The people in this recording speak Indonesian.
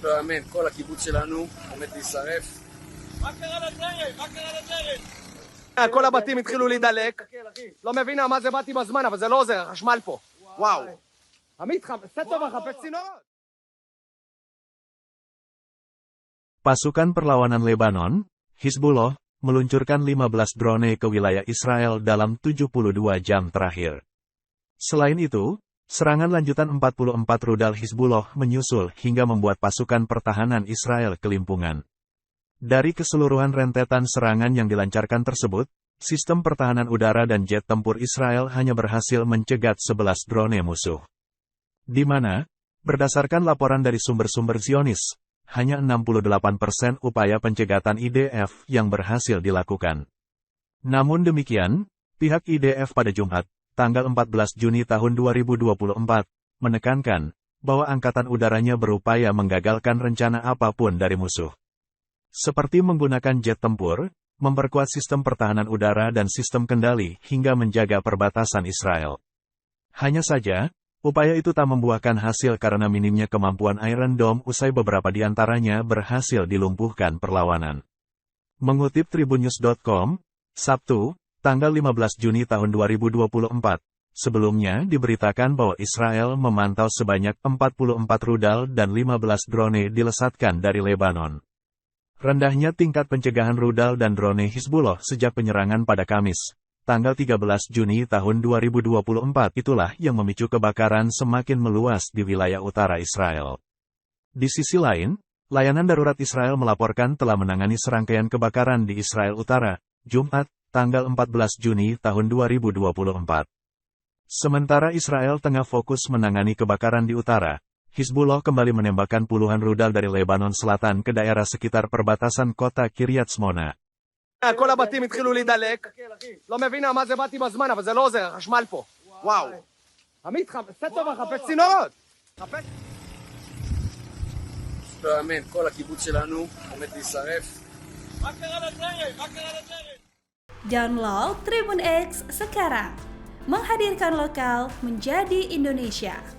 לא יאמן, כל הקיבוץ שלנו עומד להישרף. מה קרה לדלת? מה קרה לדלת? כל הבתים התחילו להידלק. לא מבינה מה זה באתי בזמן, אבל זה לא עוזר, החשמל פה. וואו. עמית, עשה טובה, חפש צינורות. Pasukan perlawanan Lebanon, Hizbullah, meluncurkan 15 drone ke wilayah Israel dalam 72 jam terakhir. Selain itu, serangan lanjutan 44 rudal Hizbullah menyusul hingga membuat pasukan pertahanan Israel kelimpungan. Dari keseluruhan rentetan serangan yang dilancarkan tersebut, sistem pertahanan udara dan jet tempur Israel hanya berhasil mencegat 11 drone musuh. Di mana, berdasarkan laporan dari sumber-sumber Zionis, hanya 68% upaya pencegatan IDF yang berhasil dilakukan. Namun demikian, pihak IDF pada Jumat, tanggal 14 Juni tahun 2024, menekankan bahwa angkatan udaranya berupaya menggagalkan rencana apapun dari musuh. Seperti menggunakan jet tempur, memperkuat sistem pertahanan udara dan sistem kendali hingga menjaga perbatasan Israel. Hanya saja, upaya itu tak membuahkan hasil karena minimnya kemampuan Iron Dome usai beberapa di antaranya berhasil dilumpuhkan perlawanan. Mengutip tribunnews.com, Sabtu, tanggal 15 Juni tahun 2024, sebelumnya diberitakan bahwa Israel memantau sebanyak 44 rudal dan 15 drone dilesatkan dari Lebanon. Rendahnya tingkat pencegahan rudal dan drone Hizbullah sejak penyerangan pada Kamis, tanggal 13 Juni tahun 2024 itulah yang memicu kebakaran semakin meluas di wilayah utara Israel. Di sisi lain, layanan darurat Israel melaporkan telah menangani serangkaian kebakaran di Israel Utara, Jumat, tanggal 14 Juni tahun 2024. Sementara Israel tengah fokus menangani kebakaran di utara, Hizbullah kembali menembakkan puluhan rudal dari Lebanon Selatan ke daerah sekitar perbatasan kota Kiryat Shmona. כל הבתים התחילו להידלק. לא מבינה מה זה באתי בזמן, אבל זה לא עוזר, החשמל פה. וואו. עמית, עשה טובה, חפש צינורות. לא יאמן, כל הקיבוץ שלנו עומד להישרף. מה קרה לדלת? מה קרה לדלת? Download Tribun X sekarang. Menghadirkan lokal menjadi Indonesia.